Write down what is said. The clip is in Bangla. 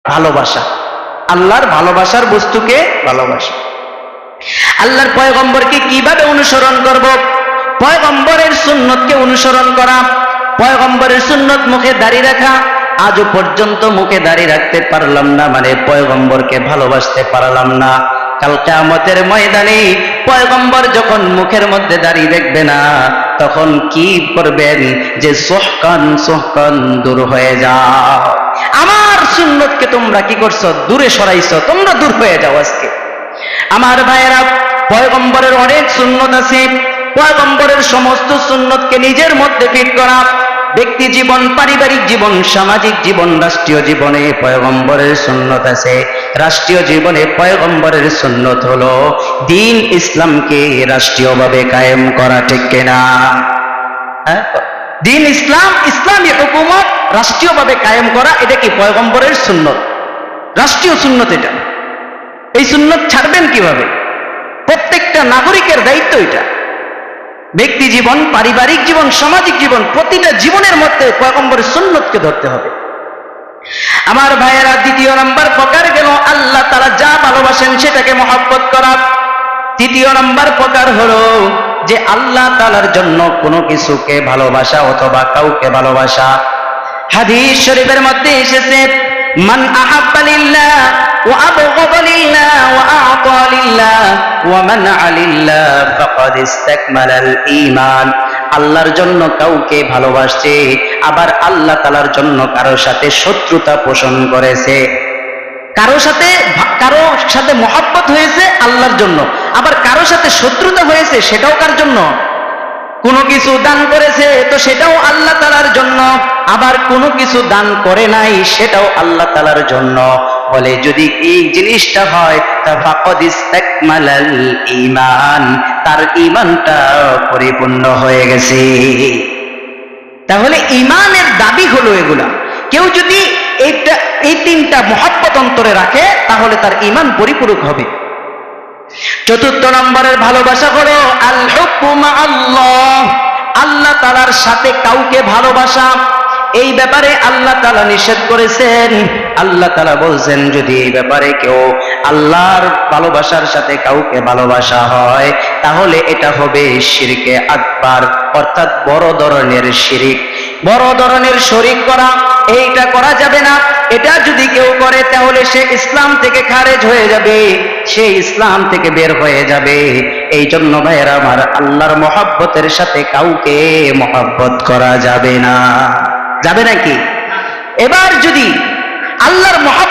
ভালোবাসা, আল্লাহর ভালোবাসার বস্তুকে ভালোবাসা। আল্লাহর পয়গম্বরকে কিভাবে অনুসরণ করব? পয়গম্বরের সুন্নতকে অনুসরণ করা, পয়গম্বরের সুন্নত মুখে দাঁড়িয়ে রাখা। আজও পর্যন্ত মুখে দাঁড়িয়ে রাখতে পারলাম না, মানে পয়গম্বরকে ভালোবাসতে পারলাম না। কাল কিয়ামতের ময়দানে পয়গম্বর যখন মুখের মধ্যে দাঁড়িয়ে দেখবে না, তখন কি করবেন? যে সোহকান সোহকান দূর হয়ে যাও, আমার সুন্নতকে তোমরা কি করছো? দূরে সরাইছো, তোমরা দূর হয়ে যাও আজকে। আমার ভাইয়েরা, পয়গম্বরের অনেক সুন্নত আছে। পয়গম্বরের সমস্ত সুন্নতকে নিজের মধ্যে ফিট করা, ব্যক্তি জীবন, পারিবারিক জীবন, সামাজিক জীবন, রাষ্ট্রীয় জীবনে পয়গম্বরের সুন্নত আছে। রাষ্ট্রীয় জীবনে পয়গম্বরের সুন্নত হলো দ্বীন ইসলামকে রাষ্ট্রীয়ভাবে কায়েম করা, ঠিক কিনা? দ্বীন ইসলাম, ইসলামী হুকুমত রাষ্ট্রীয়ভাবে কায়েম করা, এটা কি পয়গম্বরের সুন্নত, রাষ্ট্রীয় সুন্নত। এটা এই সুন্নত ছাড়বেন কিভাবে? প্রত্যেকটা নাগরিকের দায়িত্ব এটা। ব্যক্তি জীবন, পারিবারিক জীবন, সামাজিক জীবন, প্রতিটা জীবনের মধ্যে পয়গম্বরের সুন্নতকে ধরতে হবে। আমার ভাইয়েরা, দ্বিতীয় নাম্বার প্রকার গেল আল্লাহ তাআলা যা ভালোবাসেন সেটাকে মহব্বত করা। তৃতীয় নাম্বার প্রকার হলো যে আল্লাহ তাআলার জন্য কোনো কিছুকে ভালোবাসা অথবা কাউকে ভালোবাসা। হাদিস শরীফের মধ্যে এসেছে, মান আহাব্বা লিল্লাহ ওয়া আবগাদা লিল্লাহ ওয়া আ'তা লিল্লাহ ওয়া মানআ লিল্লাহ ফাকাদ ইসতাকমালাল ঈমান। আল্লাহর জন্য কাউকে ভালোবাসছে, আবার আল্লাহ তাআলার জন্য কারো সাথে শত্রুতা পোষণ করেছে। কারো সাথে মহব্বত হয়েছে আল্লাহর জন্য, আবার কারো সাথে শত্রুতা হয়েছে, সেটাও কার জন্য? কোনো কিছু দান করেছে তো সেটাও আল্লাহ তাআলার জন্য, আবার কোনো কিছু দান করে নাই সেটাও আল্লাহ তাআলার জন্য। বলে যদি এই জিনিসটা হয় তা ফাকাদ ইসতাকমালাল ঈমান, তার ঈমানটা পরিপূর্ণ হয়ে গেছে। তাহলে ঈমানের দাবি হলো এগুলা। কেউ যদি এই তিনটা মহব্বত অন্তরে রাখে তাহলে তার ঈমান পরিপূরক হবে। চতুর্থ নম্বরের ভালোবাসা হলো আল হুব্বু মা'আল্লাহ, আল্লাহ তাআলার সাথে কাউকে ভালোবাসা। এই ব্যাপারে আল্লাহ তাআলা নিষেধ করেছেন। আল্লাহ তাআলা বলছেন, যদি এই ব্যাপারে কেউ আল্লাহর ভালোবাসার সাথে কাউকে ভালোবাসা হয় তাহলে এটা হবে শিরকে আকবার, অর্থাৎ বড় ধরনের শিরিক, বড় ধরনের শরীক করা। এইটা করা যাবে না। এটা যদি কেউ করে তাহলে সে ইসলাম থেকে খারেজ হয়ে যাবে, সে ইসলাম থেকে বের হয়ে যাবে। এই জন্য ভাইয়েরা আমার, আল্লাহর মহব্বতের সাথে কাউকে মহব্বত করা যাবে না। যাবে নাকি? এবার যদি আল্লাহর মহব্বত